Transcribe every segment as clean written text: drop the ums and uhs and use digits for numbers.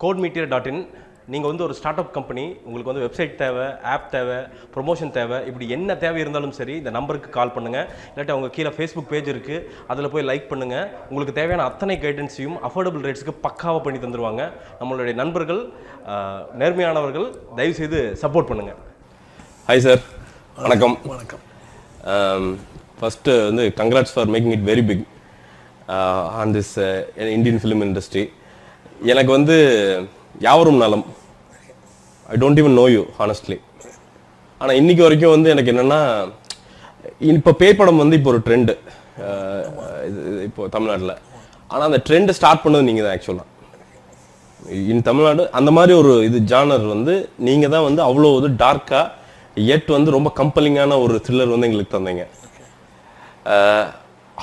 codemeteor.in நீங்கள் வந்து ஒரு ஸ்டார்ட் அப் கம்பெனி, உங்களுக்கு வந்து வெப்சைட் தேவை, ஆப் தேவை, ப்ரொமோஷன் தேவை, இப்படி என்ன தேவை இருந்தாலும் சரி இந்த நம்பருக்கு கால் பண்ணுங்கள். இல்லாட்டி அவங்க கீழே ஃபேஸ்புக் பேஜ் இருக்குது, அதில் போய் லைக் பண்ணுங்கள். உங்களுக்கு தேவையான அத்தனை கைடன்ஸையும் அஃபோர்டபுள் ரேட்ஸுக்கு பக்காவாக பண்ணி தந்துடுவாங்க. நம்மளுடைய நண்பர்கள் நேர்மையானவர்கள், தயவுசெய்து சப்போர்ட் பண்ணுங்கள். ஹாய் சார், வணக்கம். வணக்கம். ஃபஸ்ட்டு வந்து congrats for making it very big on this Indian film industry. எனக்கு வந்து யாவரும் நலம். I don't even know you honestly. ஆனால் இன்னைக்கு வரைக்கும் வந்து எனக்கு என்னென்னா, இப்போ பேய் படம் வந்து இப்போ ஒரு ட்ரெண்டு இப்போ தமிழ்நாட்டில். ஆனால் அந்த ட்ரெண்டை ஸ்டார்ட் பண்ணது நீங்கள் தான் ஆக்சுவலாக இன் தமிழ்நாடு. அந்த மாதிரி ஒரு இது ஜானர் வந்து நீங்கள் தான் வந்து அவ்வளோ இது டார்க்காக எட் வந்து ரொம்ப கம்பலிங்கான ஒரு த்ரில்லர் வந்து எங்களுக்கு தந்தீங்க.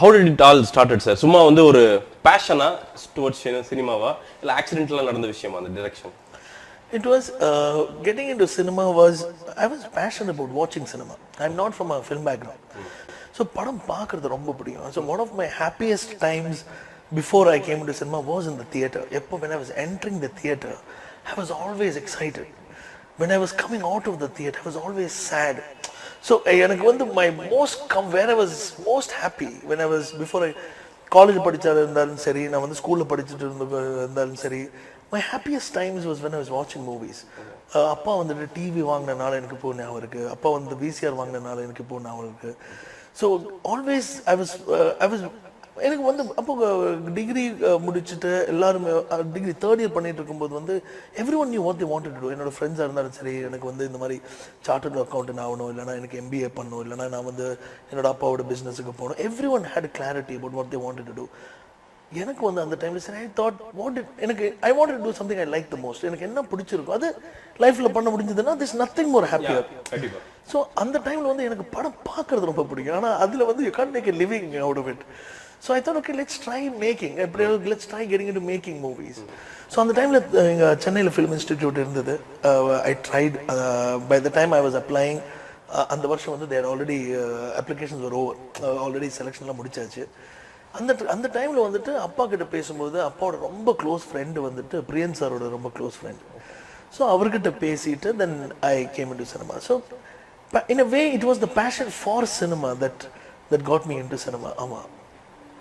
How did it all started sir? சும்மா வந்து ஒரு பேஷனா டுவர்ட்ஸ் சினிமாவா இல்லை ஆக்சிடென்டலாக நடந்த விஷயமா அந்த direction? It was getting into cinema was I was passionate about watching cinema. I'm not from a film background. So படம் பார்க்கிறது ரொம்ப பிடிக்கும். So one of my happiest times before I came into cinema was in the theater. எப்போ when I was entering the theater, I was always excited. When I was coming out of the theater, I was always sad. So எனக்கு வந்து my where I was most happy when I was before I college படிச்சாலும் இருந்தாலும் சரி, நான் வந்து ஸ்கூலில் படிச்சுட்டு இருந்தாலும் சரி, my happiest times was when I was watching movies. அப்பா வந்துட்டு டிவி வாங்கினனால எனக்கு இப்போ ஞாபகம் இருக்குது, அப்பா வந்து விசிஆர் வாங்கினனால எனக்கு இப்போ ஞாபகம் இருக்குது. ஸோ ஆல்வேஸ் ஐ வாஸ் எனக்கு வந்து அப்போ டிகிரி முடிச்சுட்டு எல்லாருமே டிகிரி தேர்ட் இயர் பண்ணிட்டு இருக்கும்போது வந்து every one new what they wanted to to. என்னோட ஃப்ரெண்ட்ஸாக இருந்தாலும் சரி, எனக்கு வந்து இந்த மாதிரி சார்ட்டர்ட் அக்கௌண்டன்ட் ஆகணும், இல்லைனா எனக்கு எம்பிஏ பண்ணணும், இல்லைனா நான் வந்து என்னோட அப்பாவோட பிஸ்னஸுக்கு போகணும். Every one had clarity about what they wanted to do. எனக்கு வந்து அந்த டைமில் சரி I thought I wanted to do something I like the most. எனக்கு என்ன பிடிச்சிருக்கும் அது லைஃப்பில் பண்ண முடிஞ்சதுன்னா this nothing more happier. So அந்த டைமில் வந்து எனக்கு படம் பார்க்கறது ரொம்ப பிடிக்கும். ஆனால் அதில் வந்து you can't make a living out of it. So I thought, okay, let's try making. Let's try getting into making movies. So on the time that Chennai Film Institute irundhathu, I tried. By the time I was applying, அந்த வருஷம் வந்து they had already applications were over. Already selection la mudichachu. அந்த டைம்ல வந்துட்டு அப்பா கிட்ட பேசும்போது அப்பாவோட ரொம்ப க்ளோஸ் ஃப்ரெண்ட் வந்துட்டு பிரியன் சாரோட ரொம்ப க்ளோஸ் ஃப்ரெண்ட். ஸோ அவர்கிட்ட பேசிட்டு then I came into cinema. So in a way it was the passion for cinema that got me into cinema. ஆமா.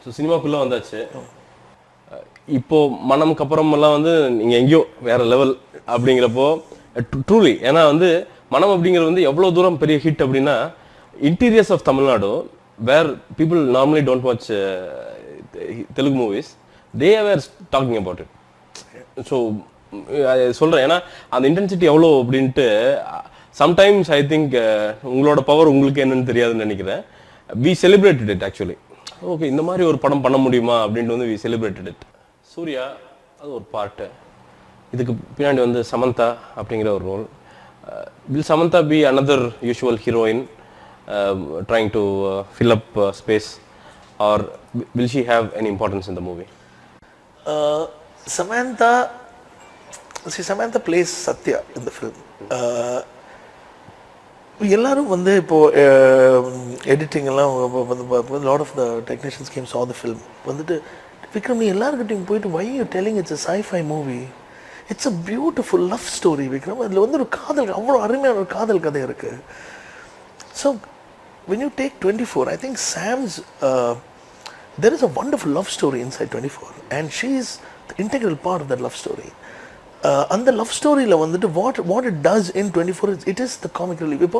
ஸோ சினிமாக்குள்ளே வந்தாச்சு. இப்போ மனம்க்கு அப்புறமெல்லாம் வந்து நீங்கள் எங்கேயோ வேற லெவல் அப்படிங்கிறப்போ ட்ரூலி, ஏன்னா வந்து மனம் அப்படிங்கிறது வந்து எவ்வளோ தூரம் பெரிய ஹிட் அப்படின்னா, interiors of Tamil Nadu where people normally don't watch Telugu movies, they were talking about it. So சொல்கிறேன், ஏன்னா அந்த இன்டென்சிட்டி எவ்வளோ அப்படின்ட்டு. சம்டைம்ஸ் ஐ திங்க் உங்களோட பவர் உங்களுக்கு என்னன்னு தெரியாதுன்னு நினைக்கிறேன். We celebrated it actually. Okay, இந்த மாதிரி ஒரு படம் பண்ண முடியுமா அப்படின்ட்டு வந்து வி செலிப்ரேட்டட் இட். சூர்யா அது ஒரு பார்ட்டு. இதுக்கு பின்னாடி வந்து சமந்தா அப்படிங்கிற ஒரு role. Will Samantha be another usual heroine trying to fill up space, or will she have any importance in the movie? Samantha plays Satya in the film. எல்லாரும் வந்து இப்போ எடிட்டிங் எல்லாம் வந்து lot of the technicians came saw the film வந்துட்டு, விக்ரம் நீ எல்லாருக்கிட்டையும் போயிட்டு why you telling it's a sci-fi movie, it's a beautiful love story Vikram. அதில் வந்து ஒரு காதல், அவ்வளோ அருமையான ஒரு காதல் கதை இருக்கு. So when you take 24, I think Sam's there is a wonderful love story inside 24 and she is the integral part of that love story. அந்த லவ் ஸ்டோரியில் வந்துட்டு what it does in 24 it is the comic relief. இப்போ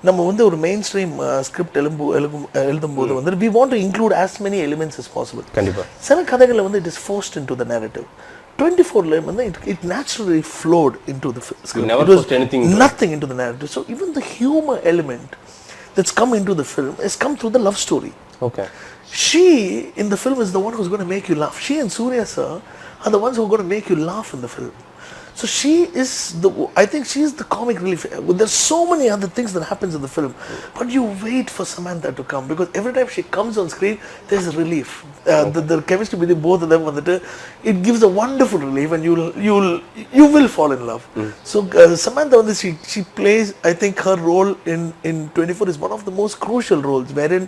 நம்ம வந்து ஒரு mainstream script எழுதும்போது வந்துட்டு we want to include as many elements is possible. கண்டிப்பாக சில கதைகளில் வந்து it is forced into the narrative. 24 வந்து it naturally flowed into the script, nothing into the narrative. So even the humour element that's come into the film has come through the love story. Okay. She in the film is the one who's going to make you laugh. She and Surya sir are the ones who are going to make you laugh in the film. So she is I think she is the comic relief. There's so many other things that happens in the film, but you wait for Samantha to come because every time she comes on screen, there's a relief. The chemistry between both of them, it gives a wonderful relief, and you will fall in love. So Samantha, she plays. I think her role in 24 is one of the most crucial roles, wherein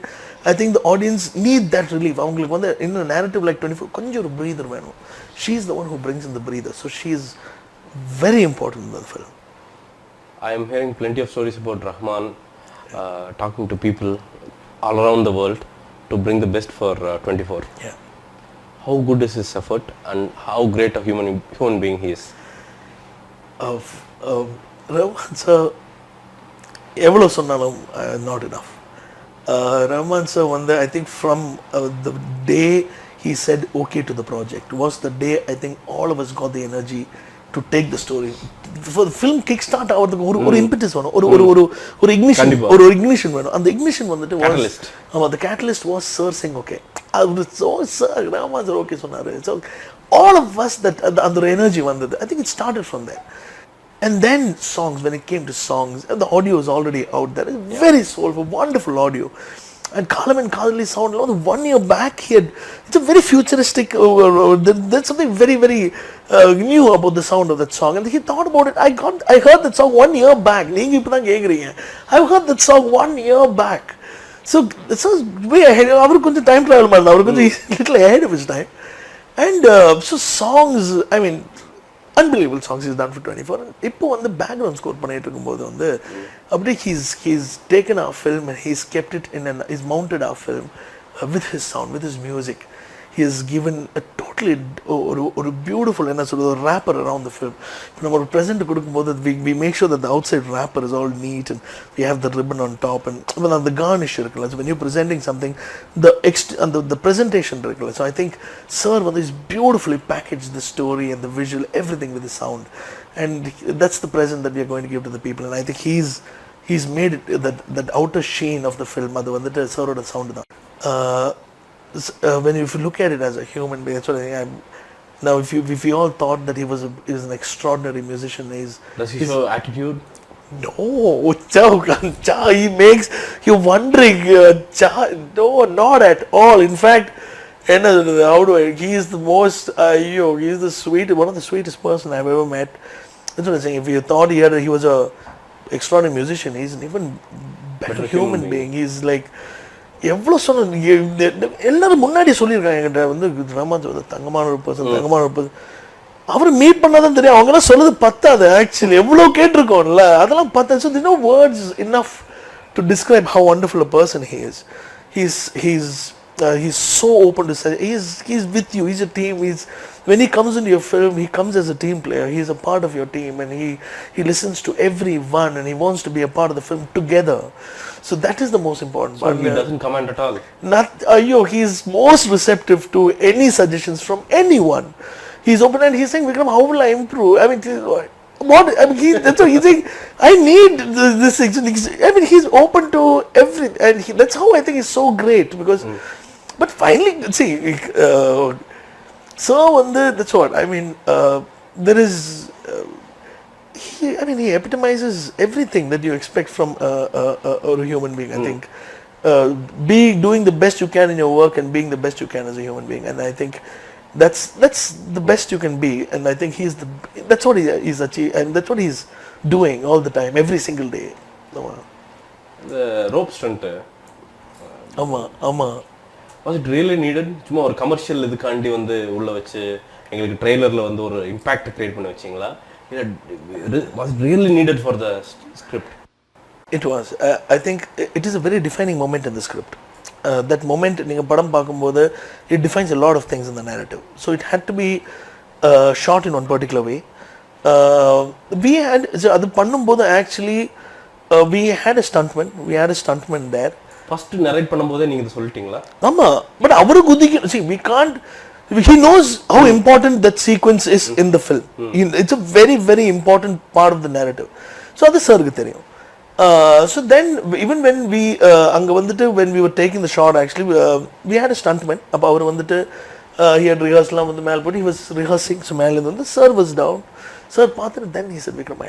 I think the audience need that relief. அவங்களுக்கு in a narrative like 24 கொஞ்சம் ஒரு breather வேணும். she's the one who brings in the breather. So she's very important in the film. I am hearing plenty of stories about Rahman talking to people all around the world to bring the best for 24. Yeah. How good is his effort and how great a human being he is? Rahman sir, எவ்வளோ சொன்னாலும் not enough. Rahman sir வந்து I think from the day he said okay to the project was the day I think all of us got the energy to take the story. For the film kickstart ஆகிறதுக்கு ஒரு impetus வேணும், ஒரு ignition, ஒரு ignition வேணும். அந்த ignition வந்துட்டு catalyst. The catalyst was sir saying okay. So sir Rahman sir okay சொன்னாரு. So all of us that அந்த energy வந்தது. I think it started from there. And then songs, when it came to songs, and the audio is already out there. It's very soulful, wonderful audio. And Kalam and Kadali sound, 1 year back he had, it's a very futuristic, there's something very, very new about the sound of that song. And he thought about it, I heard that song 1 year back. I've heard that song 1 year back. So the song's way ahead. Avaru konja time travel madala, avaru konja little ahead of his time. And so songs, I mean, unbelievable songs he's done for 24. And இப்போ வந்து background score பண்ணிட்டு இருக்கும்போது வந்து அப்படியே he's taken our film and he's kept it in and he's mounted our film with his sound, with his music. He has given a totally ஒரு beautiful என்ன சொல்றது ஒரு wrapper around the film. இப்போ நம்ம ஒரு present கொடுக்கும்போது we make sure that the outside wrapper is all neat and we have the ribbon on top and well, the garnish இருக்குல்ல. So when you're presenting something the presentation இருக்குல்ல. So I think sir வந்து is beautifully packaged the story and the visual, everything with the sound, and that's the present that we are going to give to the people. And I think he's made it that outer sheen of the film அது வந்துட்டு sir ஓட sound தான். When if you look at it as a human being, that's what I think. Now if you all thought that he was an extraordinary musician, does he show attitude? No, he makes you wondering. No, not at all. In fact, he is the most he is the one of the sweetest person I've ever met. That's what I'm saying. If you thought he was a extraordinary musician, he's an even better human being. He's like எவ்வளோ சொன்ன எல்லாரும் முன்னாடி சொல்லியிருக்காங்க என்கிட்ட வந்து ரஹ்மான் வந்து தங்கமான ஒரு பர்சன் அவர் மீட் பண்ணாதான் தெரியும். அவங்கெல்லாம் சொல்லுது பத்தாது ஆக்சுவலி, எவ்வளோ கேட்டிருக்கோம்ல அதெல்லாம் பத்தாது. So there's no words enough to describe how wonderful a person he is. He's so open to say he's with you, he's a team. When he comes into your film, he comes as a team player. He's a part of your team and he listens to everyone and he wants to be a part of the film together. So that is the most important part. So he doesn't comment at all? He's most receptive to any suggestions from anyone. He's open and he's saying, Vikram, how will I improve? I mean, that's what he's saying. I need this. I mean, he's open to everything, and that's how I think he's so great. Because, but finally, see, so that's what I mean. There is. He epitomizes everything that you expect from a human being. I think doing the best you can in your work and being the best you can as a human being. And I think that's the best you can be. And I think that's what he's achieved, and that's what he's doing all the time, every single day. The rope stunt. Ama. Was it really needed? சும்மா ஒரு commercial இதுக்காண்டி வந்து உள்ள வச்சு எங்களுக்கு ட்ரெய்லர்ல வந்து ஒரு impact create பண்ணி வச்சீங்களா? Was it really needed for the script? It was. I think it is a very defining moment in the script. That moment, நீங்க படம் பார்க்கும்போது it defines a lot of things in the narrative. So it had to be shot in one particular way. We had அது பண்ணும்போது actually we had a stuntman there. First narrate பண்ணும்போதே நீங்க இத சொல்லிட்டீங்களா? ஆமா, but அவரு குதிக்க see we can't. He knows how important that sequence is in the film. It's a very, very important part of the narrative. So that's sirku theriyum. So then even when we anga vandittu when we were taking the shot actually we had a stuntman. Appo avaru vandittu he had rehearsal la vandu mel put he was rehearsing. So mel irundhu sir was down. Sir paathu then he said Vikram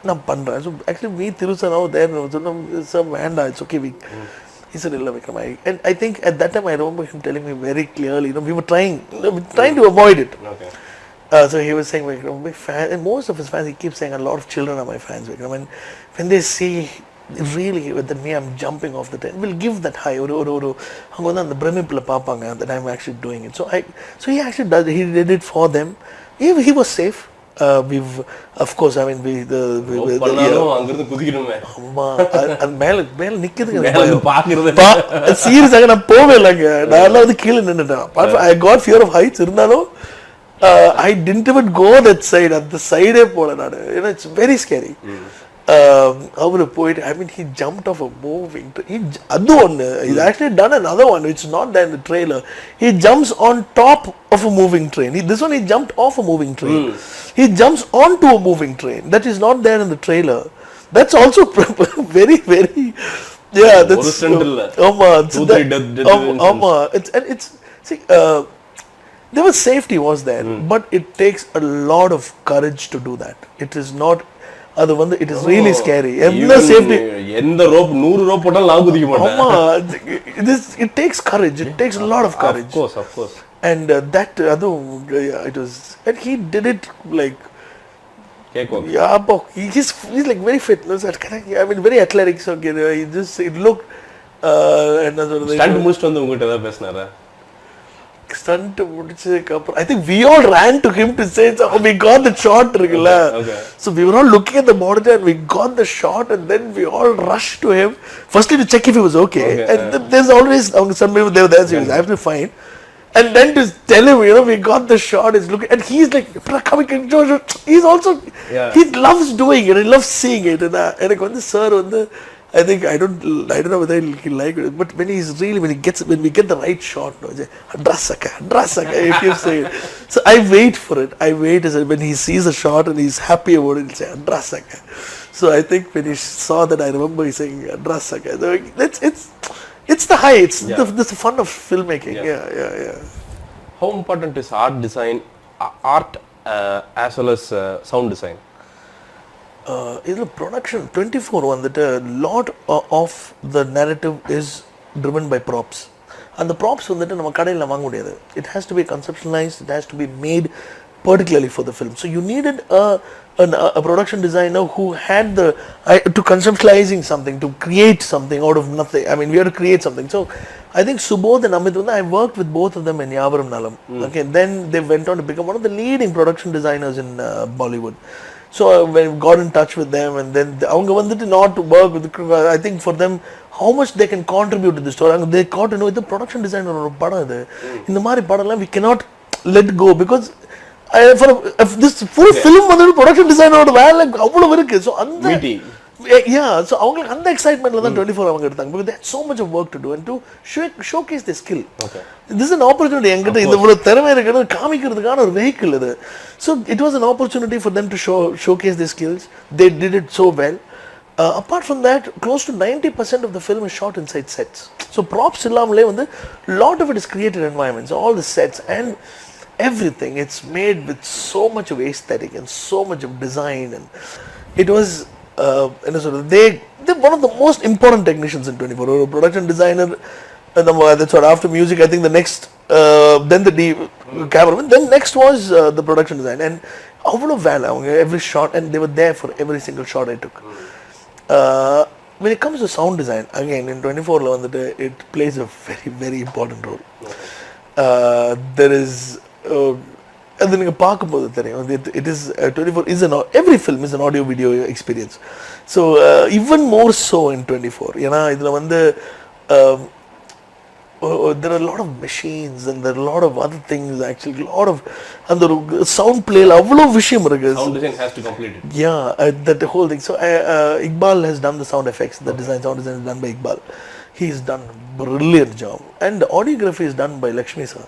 na pandra. So actually we Thirusan over there sir vanda it's okay we. He said, Vikram, and I think at that time I remember him telling me very clearly, we were trying to avoid it. Okay. So he was saying, Vikram, big fan, and most of his fans, he keeps saying a lot of children are my fans, Vikram, and when they see really than me, I'm jumping off the train. Will give that high. அவங்க வந்து அந்த பிரமிப்புல பார்ப்பாங்க that I'm actually doing it. So he actually does. He did it for them. He was safe. We've of course, I mean, பண்ணாலும் அங்க இருந்து குதிக்கணுமே. அம்மா அது மேல நிக்குதுங்க. பாக்குறது சீரியஸாக நான் போவே இல்லைங்க. நான் வந்து கீழே நின்னுட்டேன். I got fear of heights இருந்தாலும் I didn't even go that side. அந்த சைடே போல நான். It's very scary. அவரு போயிட்டு, I mean, he jumped off a moving train. அது ஒன்று, he's actually done another one which is not there in the trailer. He jumps on top of a moving train. This one he jumped off a moving train. He jumps onto a moving train. That is not there in the trailer. That's also very that's it's see, there was safety was there, but it takes a lot of courage to do that. It is not, அது வந்து it is really scary. எந்த safety, எந்த rope 100 rope போட்டாலும் நான் குதிக்க மாட்டேன். ஆமா, it takes courage. It takes a lot of courage. Of course. And that it was, and he did it like cakewalk. Yeah, but he's like very fit. I mean, very athletic. So he just, it looked and stunt முடிச்சிட்டு வந்து உங்ககிட்ட ஏதாவது பேசினாரா? Stunt முடிச்சதுக்கு அப்புறம் I think we all ran to him to say, oh, we got the shot இருக்குல்ல. So we were all looking at the monitor and we got the shot, and then we all rushed to him firstly to check if he was okay. And there's always some people they were there, so he was absolutely fine. And then to tell him, we got the shot, he's looking, and he's like, he's also, he loves doing it, he loves seeing it. And எனக்கு வந்து sir வந்து, I think I don't know whether he'll like it, but when we get the right shot, Andrasaka, if you say it. So I wait for it. When he sees the shot and he's happy about it, he'll say Andrasaka. So I think when he saw that, I remember he saying Andrasaka. It's the high. It's the fun of filmmaking. Yeah. How important is art design, as well as sound design? This production 24 வந்துட்டு lot of the narrative is driven by props. And the props வந்துட்டு நம்ம கடையில வாங்க முடியாது. It has to be conceptualized. It has to be made particularly for the film. So you needed a production designer who had to conceptualizing something, to create something out of nothing. I mean, we had to create something. So I think Subodh and Amit, I worked with both of them in Yavaram Nalam. Okay, then they went on to become one of the leading production designers in Bollywood. So when we got in touch with them, and then அவங்க வந்துட்டு not to work with, I think for them how much they can contribute to the story, they got to know the production designer ஒரு படம் இது, இந்த மாதிரி படம்லாம் we cannot let go, because for this full film வந்து production designer ஓட வேலை அவ்வளவு இருக்கு. So அந்த so அவங்களுக்கு அந்த எக்ஸைட்மென்ட்ல தான் 24 அவங்க எடுத்தாங்க, because they had so much of work to do and to showcase their skill. This is an opportunity. என்கிட்ட இந்த ஒரு திறமை இருக்குன்னு காமிக்கிறதுக்கான ஒரு வெஹிக்கிள் இது. So it was an opportunity for them to showcase their skills. They did it so well. Apart from that, close to 90% of the film is shot inside sets. So props இல்லாமலே வந்து lot of it is created environments, all the sets and everything. It's made with so much of aesthetic and so much of design, and it was they're one of the most important technicians in 24. A production designer, that's what, after music, I think the next, then the cameraman, then next was the production design. And every shot, and they were there for every single shot I took. When it comes to sound design, again in 24 it plays a very, very important role. There is அது நீங்கள் பார்க்கும்போது தெரியும், it is 24 is every film is an audio video experience. So even more so in 24, ஏன்னா இதில் வந்து there are a lot of machines and there are a lot of other things, actually a lot of அந்த ஒரு sound play அவ்வளோ விஷயம் இருக்கு. Sound design has to complete it. That whole thing. So Iqbal has done the sound effects, the design, sound design is done by Iqbal. He's done a brilliant job, and the audiography is done by Lakshmi sir,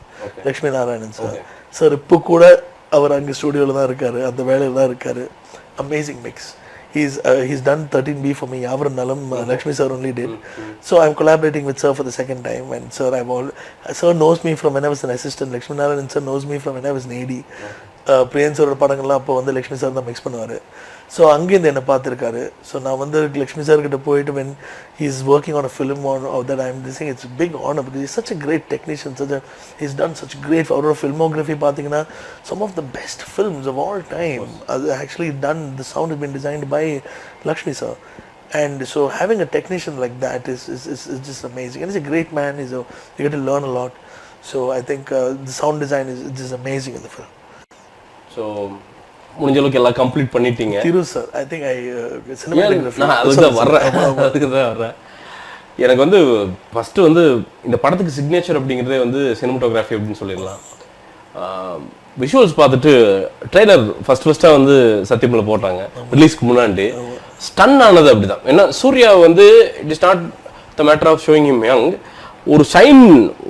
Lakshmi Narayanan sir. Sir இப்போ கூட அவர் அங்கே ஸ்டுடியோவில் தான் இருக்காரு, அந்த வேலையில் தான் இருக்காரு. Amazing mix. He's done 13B for me. Yavaram Nalam, Lakshmi sir only did. So I'm collaborating with sir for the second time, and sir knows me from when I was an assistant. Lakshmi Narayanan sir knows me from when I was an AD. பிரியன் சாரோட படங்கள்லாம் அப்போ வந்து Lakshmi sir தான் mix பண்ணுவார். So அங்கேருந்து என்னை பார்த்துருக்காரு. So நான் வந்து லக்ஷ்மி சார்கிட்ட போயிட்டு when he's working on a film or that I'm saying it's a big honor, because he's such a great technician, he's done such great, அவரோட filmography பார்த்தீங்கன்னா some of the best films of all time actually done, the sound has been designed by Lakshmi sir. And so having a technician like that is just amazing. And he's a great man. You get to learn a lot. So I think the sound design is just amazing in the film. So முடிஞ்ச அளவுக்கு எல்லாம் complete பண்ணிட்டீங்க. Thiru sir, I think cinematography. நான் அதுக்கு தான் வர்றேன். எனக்கு வந்து ஃபர்ஸ்ட் வந்து இந்த படத்துக்கு சிக்னேச்சர் அப்படிங்கிறதே வந்து சினிமாட்டோகிராஃபி அப்படின்னு சொல்லிடலாம். விஷுவல்ஸ் பார்த்துட்டு ட்ரெய்லர் ஃபர்ஸ்ட்டாக வந்து சத்தியமில் போட்டாங்க ரிலீஸ்க்கு முன்னாடி. ஸ்டன் ஆனது அப்படிதான். ஏன்னா சூர்யா வந்து it is not the matter of showing him young, ஒரு ஷைன்,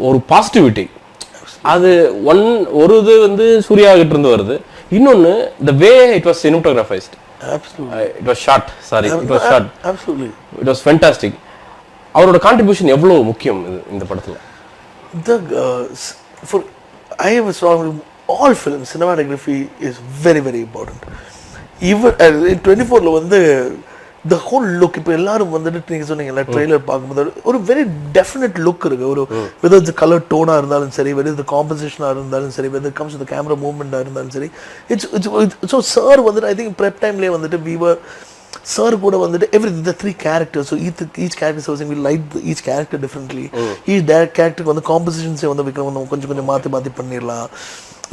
ஒரு பாசிட்டிவிட்டி, அது ஒரு இது வந்து சூர்யா கிட்ட இருந்து வருது. இன்னொன்று the way it was cinematographised, it was shot, it was fantastic. அவரோட கான்ட்ரிபியூஷன் எவ்வளோ முக்கியம் இந்த படத்தில்? I have a strong, all films, cinematography is very, very important. Even in 24 வந்து the whole look, இப்போ எல்லாரும் வந்துட்டு நீங்கள் சொன்னீங்கல்ல ட்ரெய்லர் பார்க்கும்போது ஒரு வெரி டெஃபினட் லுக் இருக்கு. ஒரு whether it's the color tone-ஆ இருந்தாலும் சரி, whether it's the composition-ஆ இருந்தாலும் சரி, whether it comes to the camera movement-ஆ இருந்தாலும் சரி, it's so sir வந்துட்டு I think prep time-லேயே வந்துட்டு we were சார் கூட வந்துட்டு everything, the 3 characters, so each character serving we light each character differently. Each character வந்து compositions வந்து விக்ரம் வந்து கொஞ்சம் மாற்றி பண்ணிடலாம்.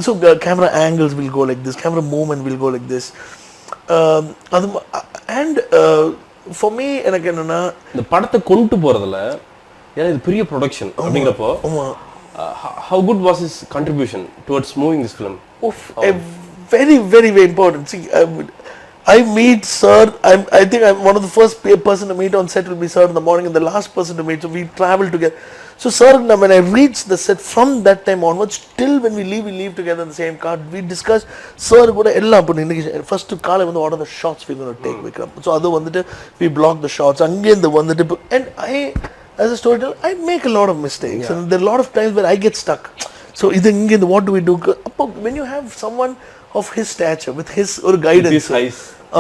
So camera angles will go like this, camera movement will go like this. And for me எனக்கு என்னன்னா இந்த படத்தை கொண்டு போறதுல ஏன்னா இது பெரிய ப்ரொடக்ஷன் அப்படிங்கிறப்போ how good was his contribution towards moving this film? Very, very, very important. See, I meet sir, I think I'm one of the first person to meet on set will be sir in the morning, and the last person to meet, so we travel together. So sir, when I reach the set, from that time onwards till when we leave together in the same car, we discuss sir kuda ella appo first kaala vandu what are the shots we're going to take Vikram, so adu vandu we block the shots ange vandu, and I as a storyteller I make a lot of mistakes, and there are a lot of times where I get stuck. So idu inge what do we do? When you have someone of his stature with his or guidance,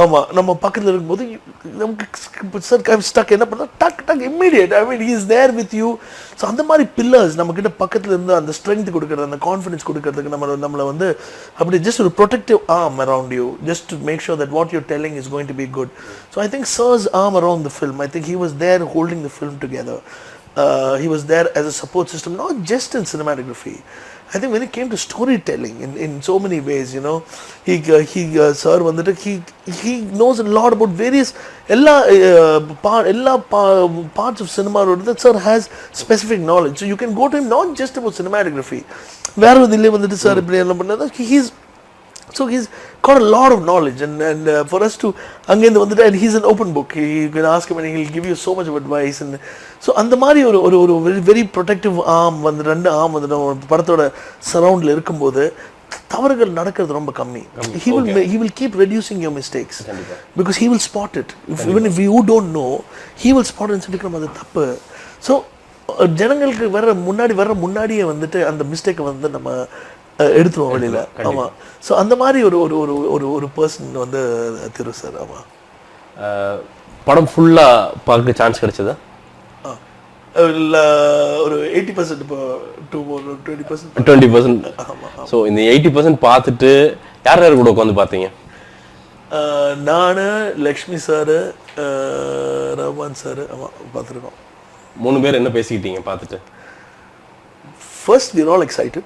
ஆமா நம்ம பக்கத்துல இருக்கும்போது நமக்கு sir I'm stuck என்ன பண்ணா டக் immediate, I mean he is there with you. So அந்த மாதிரி பில்லர்ஸ் நம்ம கிட்ட பக்கத்துல இருந்து அந்த ஸ்ட்ரென்த் கொடுக்கறது, அந்த கான்ஃபிடன்ஸ் கொடுக்கறதுக்கு நம்மளை வந்து அப்படி ஜஸ்ட் ஒரு protective arm around you, just to make sure that what you're telling is going to be good. So I think sir's arm around the film, I think he was there holding the film together. He was there as a support system, not just in cinematography. I think when it came to storytelling in so many ways, you know, sir vandu he knows a lot about various parts of cinema. That sir has specific knowledge, so you can go to him not just about cinematography. Where vandile vandu sir ipdi ella pannadha, so he's got a lot of knowledge, and for us to ange vandu, and he's an open book. You can ask him and he'll give you so much of advice. And so அந்த மாதிரி ஒரு very protective arm வந்து ரெண்டு arm வந்து நம்ம படத்தோட சரவுண்ட்ல இருக்கும்போது தவறுகள் நடக்கிறது ரொம்ப கம்மி. He will keep reducing your mistakes because he will spot it. Even if you don't know, he will spot it and say Vikram அது தப்பு. So ஜனங்களுக்கு வர முன்னாடியே வந்துட்டு அந்த மிஸ்டேக்கை வந்து நம்ம எடுத்துருவோம் வெளியில. ஆமா, ஸோ அந்த மாதிரி ஒரு பர்சன் வந்து திரு சார். ஆமா, படம் ஃபுல்லா பார்க்க சான்ஸ் கிடைச்சதா? இல்லை, ஒரு 80%, இப்போ 20%. ஸோ இந்த 80% பார்த்துட்டு யார் யார் கூட உட்காந்து பார்த்தீங்க? நான், லக்ஷ்மி சார், ரஹ்மான் சார். ஆமாம், பார்த்துருக்கோம். 3 பேர் என்ன பேசிக்கிட்டீங்க பார்த்துட்டு? First we are all excited.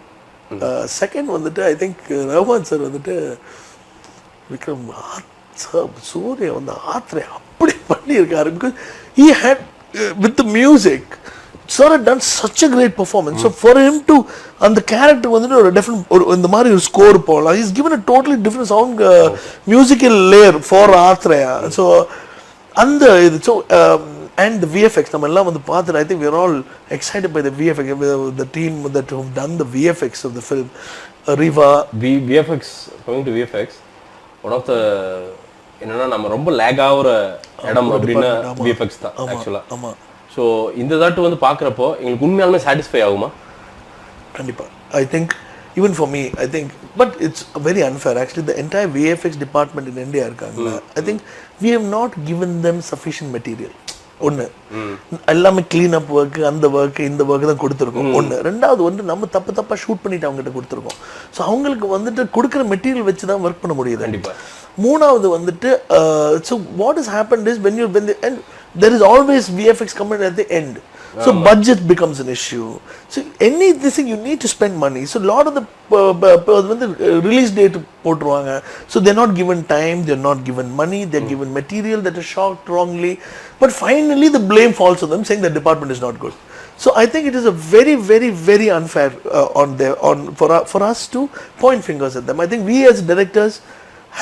Second வந்துட்டு ஐ திங்க் ரஹ்மான் சார் வந்துட்டு விக்ரம் சூர்யா வந்து ஆத்ரே அப்படி பண்ணியிருக்காரு. Because he had with the music, sir had done such a great performance. So for him to and the character வந்துட்டு ஒரு டிஃபரண்ட் இந்த மாதிரி ஒரு ஸ்கோர் போகலாம். He's given a totally different sound musical layer for Atreya. So அந்த இது so and the VFX நம்ம எல்லாம் வந்து பார்த்துட்டு I think we are all excited by the VFX, the team that have done the VFX of the film. Riva VFX, coming to VFX, one of the என்னன்னா நம்ம ரொம்ப லேக் ஆகுற இடம் அப்படின்னா VFX தான் ஆக்சுவலா. ஆமா, ஸோ இந்த தாட்டு வந்து பார்க்குறப்போ எங்களுக்கு உண்மையாலுமே சாட்டிஸ்ஃபை ஆகுமா? கண்டிப்பா. I think even for me, I think, but it's very unfair actually. The entire VFX department in India இருக்காங்க. I think we have not given them sufficient material. ஒன்று எல்லாமே க்ளீன் அப் ஒர்க்கு அந்த ஒர்க்கு இந்த work தான் கொடுத்துருக்கோம் ஒன்று. ரெண்டாவது வந்து நம்ம தப்பாக ஷூட் பண்ணிட்டு அவங்ககிட்ட கொடுத்துருக்கோம். ஸோ அவங்களுக்கு வந்துட்டு கொடுக்குற மெட்டீரியல் வச்சு தான் ஒர்க் பண்ண முடியுது. கண்டிப்பாக. மூணாவது வந்துட்டு so what is happened is when there is always VFX coming at the end. So budget becomes an issue. So anything you need to spend money. So lot of the release date போட்டுருவாங்க. So they're not given time, they're not given money, they're given material that is shot wrongly. But finally the blame falls on them, saying the department is not good. So I think it is a very, very, very unfair for us to point fingers at them. I think we as directors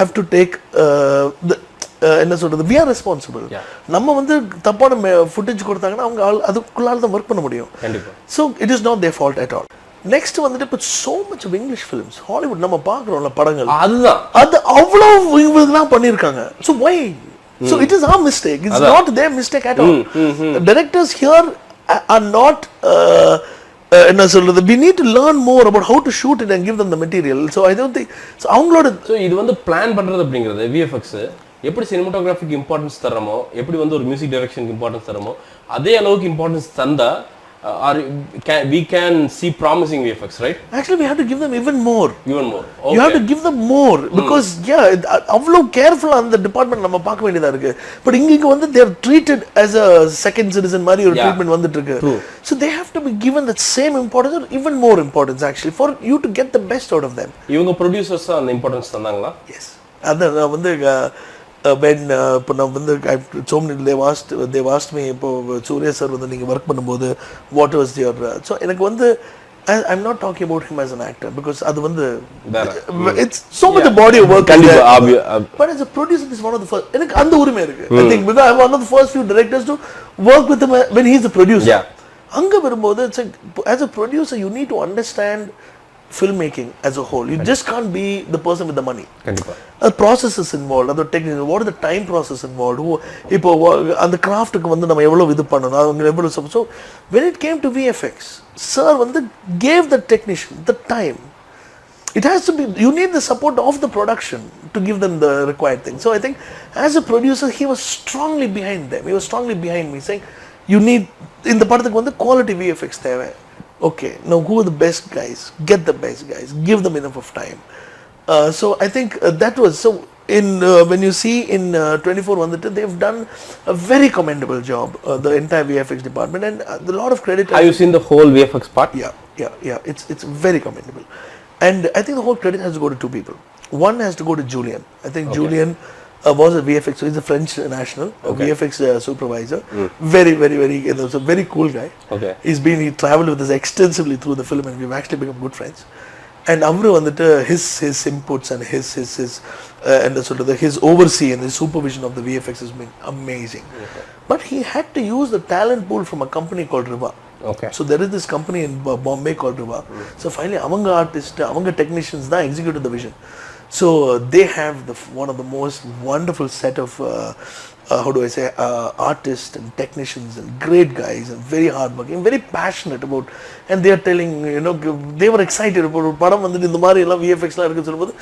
have to take என்ன சொல்றது, we are responsible. நம்ம வந்து தப்பான footage கொடுத்தாங்கன்னா அவங்க அதுக்குள்ளால தான் work பண்ண முடியும். So it is not their fault at all. Next வந்துட்டு இப்போ so much of English films, Hollywood நம்ம பார்க்குறோம்ல படங்கள், அது அவ்வளோ இவங்கலாம் பண்ணியிருக்காங்க. So why? So it is our mistake. It's not their mistake at all. Directors here are not என்ன சொல்றது, we need to learn more about how to shoot it and give them the material. So I don't think so அவங்களோட இது வந்து plan பண்றது அப்படிங்கிறது VFX எப்படி சினிமாட்டோகிராஃபிக்கு importance தரமோ, எப்படி வந்து ஒரு மியூசிக் டைரக்ஷனுக்கு இம்பார்ட்டன்ஸ் தரமோ, அதே அளவுக்கு இம்பார்ட்டன்ஸ் தந்தா we can see promising VFX, right? Actually we have to give them even more. Okay. You have to give them more because அவ்வளோ கேர்ஃபுல்லா அந்த டிபார்ட்மெண்ட் நம்ம பார்க்க வேண்டியதா இருக்கு. பட் இங்க வந்து they are treated as a second citizen மாதிரி ஒரு ட்ரீட்மெண்ட் வந்துட்டு இருக்கு. So they have to be given that same importance or even more importance actually for you to get the best out of them. இவங்க producers அந்த importance தந்தாங்களா? Yes. அத வந்து when இப்போ நான் வந்து so many they've asked me இப்போ Surya sir வந்து நீங்கள் ஒர்க் பண்ணும்போது what was your so எனக்கு வந்து I'm not talking about him as an actor because அது வந்து it's so much a body of work. But as a producer this is one of the first, எனக்கு அந்த உரிமை இருக்கு. I think because I'm one of the first few directors to work with him when he's the producer. அங்க வரும்போது as a producer you need to understand filmmaking as a whole. You just can't be the person with the money. The process is involved, the technical, what is the time process involved, இப்போ அந்த கிராஃப்ட்டுக்கு வந்து நம்ம எவ்வளோ இது பண்ணணும், அவங்க எவ்வளோ. So when it came to VFX, sir வந்து gave the technician the time. It has to be, you need the support of the production to give them the required thing. So I think as a producer he was strongly behind them. He was strongly behind me saying you need இந்த படத்துக்கு வந்து quality VFX தேவை. Okay, now who are the best guys? Get the best guys. Give them enough of time. So I think that was so. In when you see in 24 vandittu, they've done a very commendable job. The entire VFX department and a lot of credit. Have you seen the whole VFX part? Yeah. It's very commendable, and I think the whole credit has to go to two people. One has to go to Julian. I think Julian was a VFX, so he's a French national, a VFX supervisor. Very, very, very, a very cool guy. He traveled with us extensively through the film and we've actually become good friends. And Amru வந்துட்டு his inputs and his oversee and his supervision of the VFX has been amazing. But he had to use the talent pool from a company called Riva. So there is this company in Bombay called Riva. So finally அவங்க artists, அவங்க technicians தான் executed the vision. So they have one of the most wonderful set of how do I say artists and technicians and great guys and very hardworking, very passionate about, and they are telling, you know, they were excited about padam vandu indha mari ella VFX la irukku sollumbodhu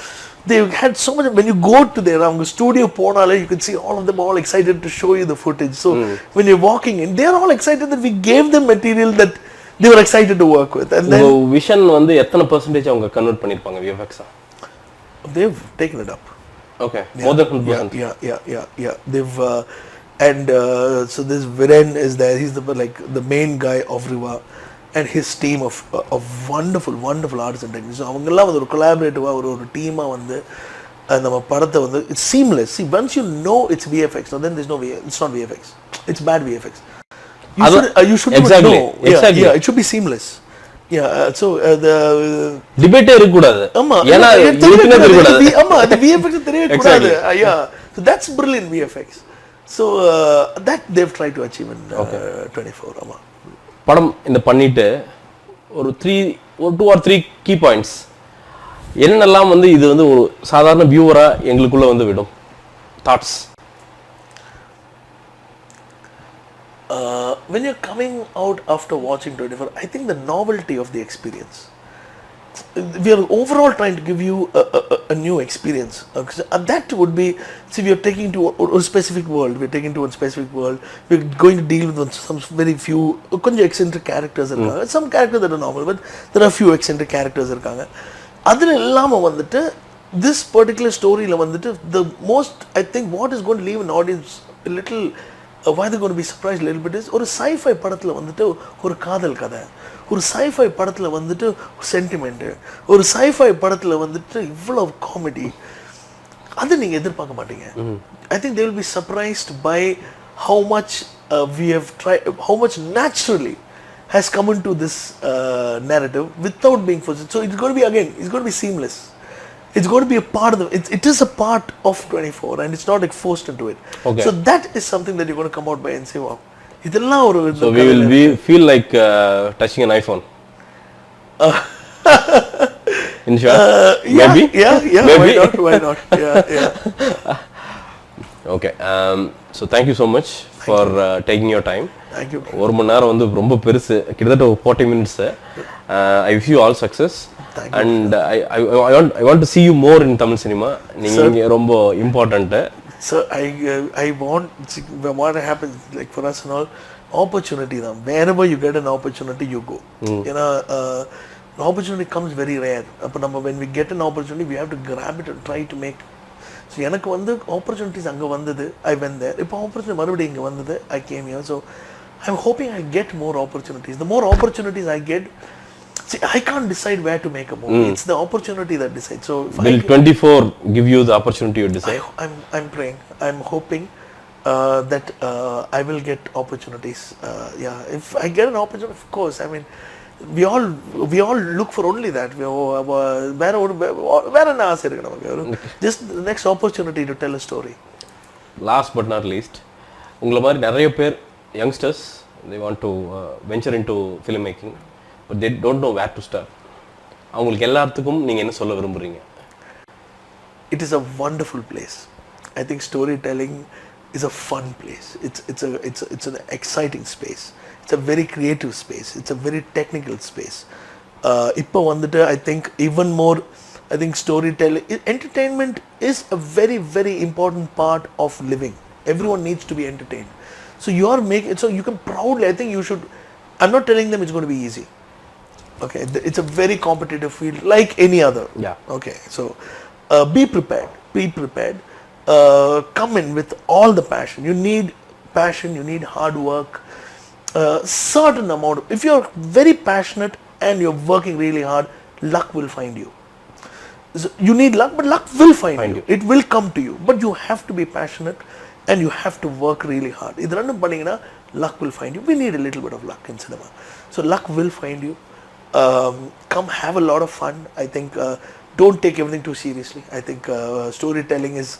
they had so much. When you go to their studio ponale you could see all of them all excited to show you the footage. So when you're walking in they are all excited that we gave them material that they were excited to work with. And then vision vandu ethana percentage avanga convert pannirpaanga VFX they've taken it up. More than 100%. Yeah. They've and so this Viren is there. He's the main guy of Riva and his team of wonderful artists and technicians. So avangalla ஒரு collaborative ஒரு டீமா வந்து நம்ம படத்தை வந்து it's seamless. See, once you know it's VFX, no, then there's no it's not VFX. It's bad VFX. You should exactly know. Exactly. Yeah, it should be seamless. So the debate irukku kudadu ஏனா இருக்குனே தெரியக்கூடாது. ஆமா அது VFX தெரியவே கூடாது. Yeah, so that's brilliant VFX. So that they've tried to achieve in 24. ஆமா படம் இந்த பண்ணிட்டு ஒரு 2 or 3 key points என்னென்னலாம் வந்து இது வந்து ஒரு சாதாரண வியூவரா எங்களுக்குள்ள வந்து விடும் thoughts. When you're coming out after watching 24, I think the novelty of the experience we are overall trying to give you a new experience. And that would be, see, we are taking to a specific world. We're taking to a specific world. We're going to deal with some very few eccentric characters. Some characters that are normal, but there are few eccentric characters. Adil ellama vandittu this particular story la vandittu the most, I think, what is going to leave an audience a little why they're going to be surprised a little bit is ஒரு sci-fi படத்துல வந்துட்டு ஒரு காதல் கதை, ஒரு sci-fi படத்துல வந்துட்டு sentiment, ஒரு sci-fi படத்துல வந்துட்டு இவ்வளவு காமெடி, அது நீங்க எதிர்பார்க்க மாட்டீங்க. I think they will be surprised by how much we have tried, how much naturally has come into this narrative without being forced. So it's going to be, again, it's going to be seamless. It's going to be a part of the, it is a part of 24 and it's not like forced into it. Okay. So that is something that you're going to come out by and say, wow. இதெல்லாம் ஒரு, so we will feel like touching an iPhone. In short, maybe? Yeah, maybe? why not? Yeah. Okay, so thank you so much for taking your time. Thank you. ஒரு மணி நேரம் வந்து ரொம்ப பெருசு, கிட்டத்தட்ட 40 minutes. I wish you all success. Thank and I want to see you more in Tamil cinema. நீங்க ரொம்ப important. So I want what happens, like for us and all, opportunity தான். Wherever you get an opportunity, you go. You know, an opportunity comes very rare. அப்ப நம்ம when we get an opportunity, we have to grab it and try to make. So எனக்கு வந்து opportunities அங்க வந்தது, I went there. இப்போ opportunity மறுபடியும் இங்க வந்தது, I came here. So I'm hoping I get more opportunities. The more opportunities I get, see, I can't decide where to make a movie. It's the opportunity that decides. So will 24 give you the opportunity to decide? I'm praying. I'm hoping that I will get opportunities. Yeah, if I get an opportunity, of course. I mean, we all look for only that. Just the next opportunity to tell a story. Last but not least, உங்கள மாதிரி நிறைய பேர் youngsters, they want to venture into filmmaking, but they don't know where to start. அவங்களுக்கு எல்லாத்துக்கும் நீங்க என்ன சொல்ல விரும்புறீங்க? It is a wonderful place. I think storytelling is a fun place. It's an exciting space. It's a very creative space. It's a very technical space. இப்போ வந்துட்டு I think even more, I think storytelling, entertainment is a very, very important part of living. Everyone needs to be entertained. So you are making, so you can proudly, I think you should, I'm not telling them it's going to be easy. Okay, it's a very competitive field like any other. Yeah. Okay, so be prepared. Come in with all the passion. You need passion, you need hard work. Certain amount of, if you're very passionate and you're working really hard, luck will find you. So you need luck, but luck will find you. It will come to you, but you have to be passionate and you have to work really hard. Idhu rendu pannina, luck will find you. We need a little bit of luck in cinema. So luck will find you. Come have a lot of fun. I think don't take everything too seriously. I think storytelling is,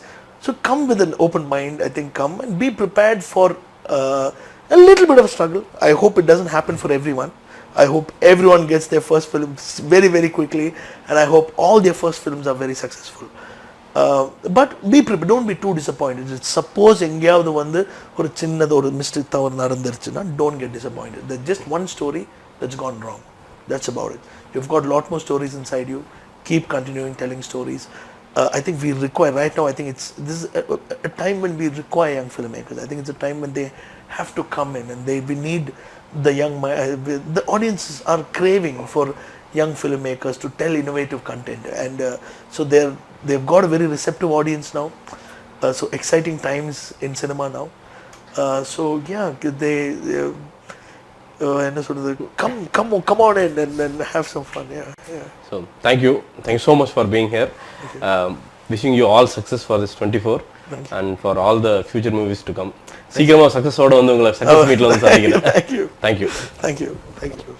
so come with an open mind. I think come and be prepared for a little bit of a struggle. I hope it doesn't happen for everyone. I hope everyone gets their first films very, very quickly, and I hope all their first films are very successful. But be prepared. Don't be too disappointed. Suppose எங்கயாவது வந்து ஒரு சின்னது ஒரு mistake தவறு நடந்துருச்சுன்னா, don't get disappointed. There's just one story that's gone wrong. That's about it. You've got a lot more stories inside you. Keep continuing telling stories. I think we require, right now, I think this is a time when we require young filmmakers. I think it's a time when they have to come in and we need the young, the audiences are craving for young filmmakers to tell innovative content, and so they've got a very receptive audience now. So exciting times in cinema now. So yeah, they come on in and have some fun. Yeah. So thank you so much for being here. Wishing you all success for this 24 and for all the future movies to come. சீக்கிரமா சக்சஸோட வந்து உங்களை success மீட்ல வந்து சந்திக்கிறேன். Thank you. Thank you. Thank you. Thank you.